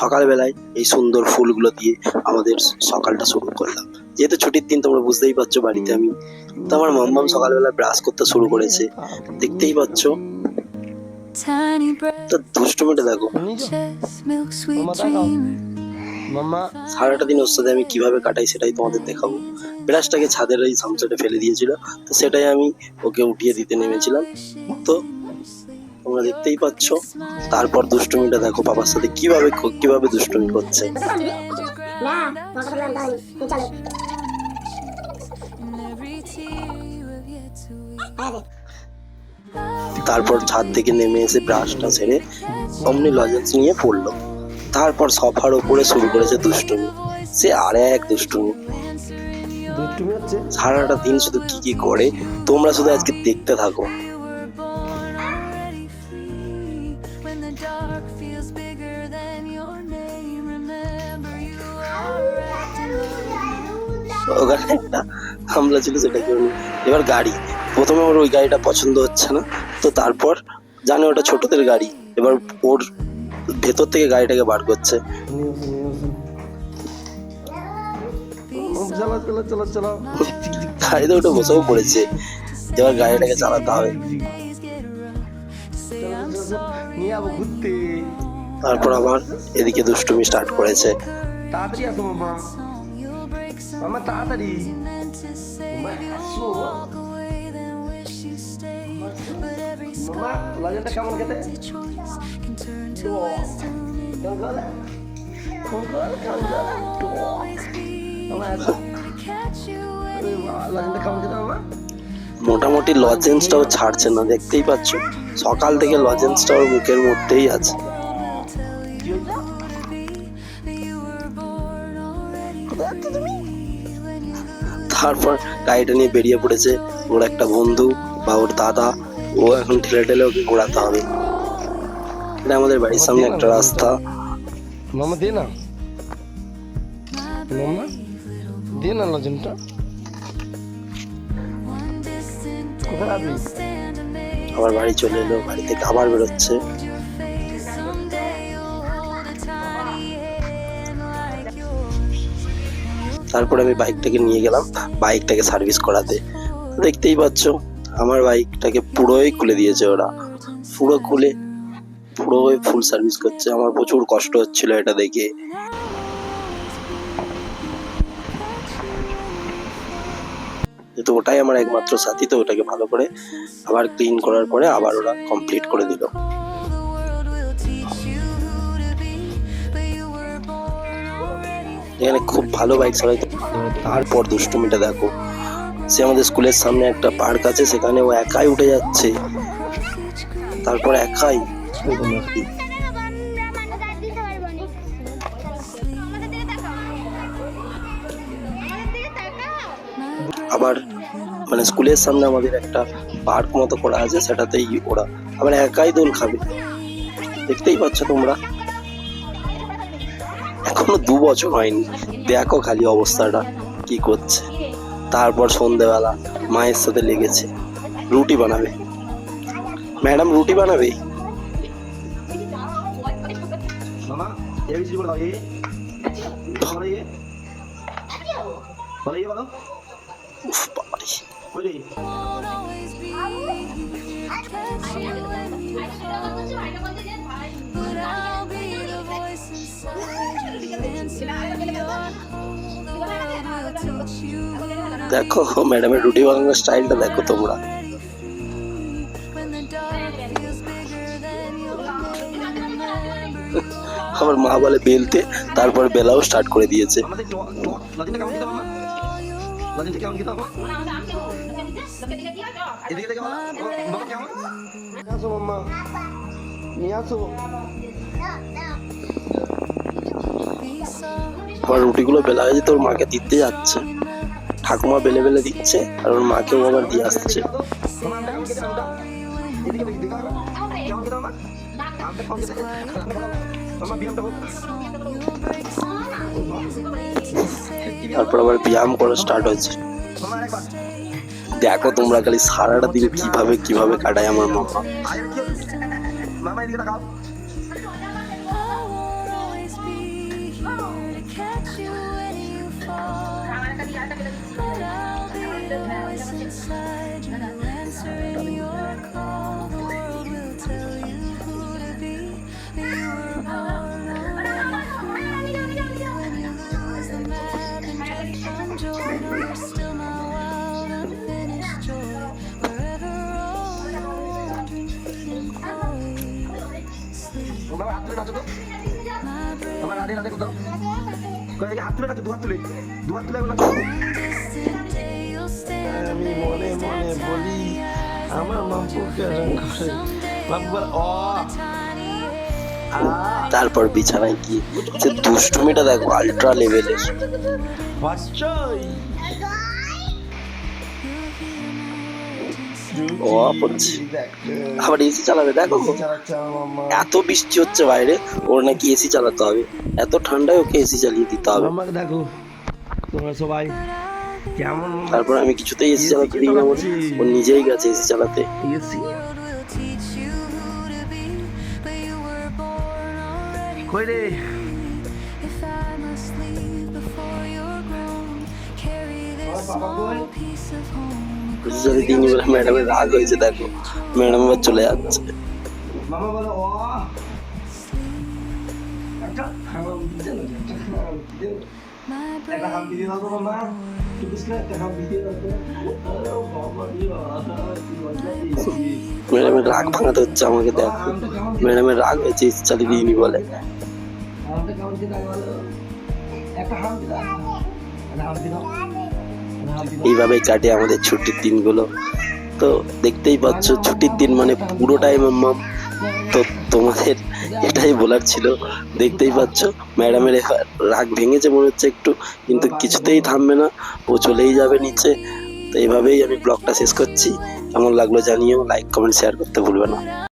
সকালবেলায় এই সুন্দর ফুলগুলো দিয়ে আমাদের সকালটা শুরু করলাম। যেহেতু ছুটির দিন তোমরা বুঝতেই পারছো বাড়িতে আমি, তো আমার মাম্মাম সকালবেলা ব্রাশ করতে শুরু করেছে, দেখতেই পাচ্ছ। তো দুষ্টুমিটা দেখো, সারাটা দিন ওর সাথে আমি কিভাবে কাটাই সেটাই তোমাদের দেখাবো। ব্রাশটাকে ছাদের ওই সামসাটে ফেলে দিয়েছিল, তো সেটাই আমি ওকে উঠিয়ে দিতে নেমেছিলাম। তো তোমরা দেখতেই পাচ্ছ। তারপর দুষ্টুমিটা দেখো বাবার সাথে কিভাবে কিভাবে দুষ্টুমি করছে। তারপর ছাদ থেকে নেমে এসে ব্রাশটা ছেড়ে অমনি লজেন্স নিয়ে পড়লো। তারপর সোফার উপরে শুরু করেছে দুষ্টুমি। সে আর এক দুষ্টুমি হচ্ছে, সারাটা দিন শুধু কি কি করে তোমরা শুধু আজকে দেখতে থাকো। ওখানে একটা হামলা ছিল, সেটাকে এবার গাড়ি, প্রথমে ওর ওই গাড়িটা পছন্দ হচ্ছে না, তো তারপর জানে ওটা ছোটদের গাড়ি, এবার ওর ভেতর থেকে গাড়িটাকে বার করছে। গাড়িতে ওটা বসেও পড়েছে, এবার গাড়িটাকে চালাতে হবে। তারপর আবার এদিকে দুষ্টুমি স্টার্ট করেছে। তাড়াতাড়ি আসো মামা, মামা তাড়াতাড়ি। মামা লজেনটা কেমন খেতে? মোটামুটি লজেন্সটাও ছাড়ছে না, দেখতেই পাচ্ছ সকাল থেকে লজেন্সটা ওর মুখের মধ্যেই আছে। তারপর গাড়িটা নিয়ে বেরিয়ে পড়েছে ওর একটা বন্ধু বা ওর দাদা, ও এখন ঠেলে ঠেলে ওকে ঘোরাতে হবে। এটা আমাদের বাড়ির সামনে একটা রাস্তা। মামা দে না, মামা দে না লজেনটা। আবার বাড়ি চলে এলো, বাড়ি থেকে আবার বেরোচ্ছে। তারপরে আমি বাইকটাকে নিয়ে গেলাম বাইকটাকে সার্ভিস করাতে। দেখতেই পাচ্ছ আমার বাইকটাকে পুরোই খুলে দিয়েছে ওরা, পুরো খুলে পুরো ফুল সার্ভিস করছে। আমার প্রচুর কষ্ট হচ্ছিল এটা দেখে। যেহেতু ওটাই আমার একমাত্র সাথী, তো ওটাকে ভালো করে আবার ক্লিন করার পরে আবার ওরা কমপ্লিট করে দিল। এখানে খুব ভালো বাইক চালাইতে। তারপর দুষ্টুমিটা দেখো, সে আমাদের স্কুলের সামনে একটা পার্ক আছে, সেখানে ও একাই উঠে যাচ্ছে। তারপর একাই আবার মানে স্কুলের সামনে আমাদের একটা পার্ক মতো করা আছে, সেটাতেই ওরা আবার একাই দোল খাবে। দেখতেই পাচ্ছ তোমরা, এখনো 2 বছর হয়নি, দেখো খালি অবস্থাটা কি করছে। তারপর সন্ধ্যেবেলা মায়ের সাথে লেগেছে, রুটি বানাবে। ম্যাডাম রুটি বানাবে। দেখো ম্যাডামের রুটি বানানোর স্টাইলটা দেখো তোমরা। আমার মা বলে বেলতে, তারপর বেলাও স্টার্ট করে দিয়েছে। আমার রুটিগুলো বেলা হয়েছে, তোর মাকে দিতে যাচ্ছে। ঠাকুমা বেলে বেলে দিচ্ছে আর ওর মাকেও আবার দিয়ে আসছে। তারপর আবার ব্যায়াম করা স্টার্ট হয়েছে। দেখো তোমরা খালি সারাটা দিন কিভাবে কিভাবে কাটায় আমার মামা। আমি মনে মনে বলি আমার মাম্পুকে তারপর বিছানায় গিয়ে যে দুষ্টুমিটা দেখো আল্ট্রা লেভেলের। ও পড়ছে আবার এসি চালাবে দেখো, এত বৃষ্টি হচ্ছে বাইরে, ওর নাকি এসি চালাতে হবে, এত ঠান্ডায় ওকে এসি চালিয়ে দিতে হবে। দেখো তোমরা সবাই কেমন। তারপর আমি কিছুতেই এসি চালাতে দিই না, ও নিজেই গেছে এসি চালাতে। এসি কই রে? দিনই বলে ম্যাডামের রাগ হয়েছে, দেখো ম্যাডাম আবার চলে যাচ্ছে। মামা বলো ও ম্যাডামের রাগ ভাঙাতে হচ্ছে আমাকে, দেখো ম্যাডামের রাগ হয়েছে এসি চালিয়ে দিইনি বলে। এইভাবেই কাটে আমাদের ছুটির দিনগুলো। তো দেখতেই পাচ্ছ ছুটির দিন মানে পুরোটাই মাম্মাম। তো তোমাদের এটাই বলার ছিল, দেখতেই পাচ্ছ ম্যাডামের রাগ ভেঙেছে মনে হচ্ছে একটু, কিন্তু কিছুতেই থামবে না, ও চলেই যাবে নিচে। তো এইভাবেই আমি ব্লগটা শেষ করছি। কেমন লাগলো জানিও, লাইক কমেন্ট শেয়ার করতে ভুলবে না।